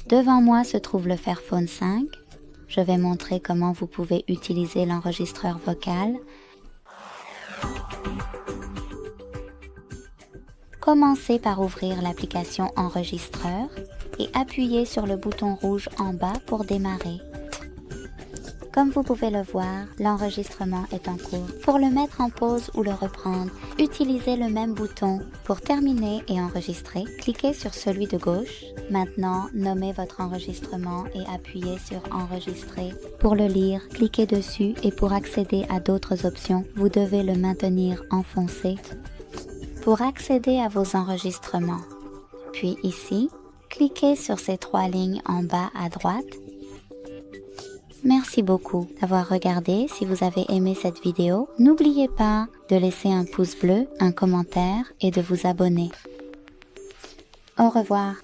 Devant moi se trouve le Fairphone 5. Je vais montrer comment vous pouvez utiliser l'enregistreur vocal. Commencez par ouvrir l'application Enregistreur et appuyez sur le bouton rouge en bas pour démarrer. Comme vous pouvez le voir, l'enregistrement est en cours. Pour le mettre en pause ou le reprendre, utilisez le même bouton. Pour terminer et enregistrer, cliquez sur celui de gauche. Maintenant, nommez votre enregistrement et appuyez sur Enregistrer. Pour le lire, cliquez dessus et pour accéder à d'autres options, vous devez le maintenir enfoncé. Pour accéder à vos enregistrements, puis ici, cliquez sur ces 3 lignes en bas à droite. Merci beaucoup d'avoir regardé. Si vous avez aimé cette vidéo, n'oubliez pas de laisser un pouce bleu, un commentaire et de vous abonner. Au revoir.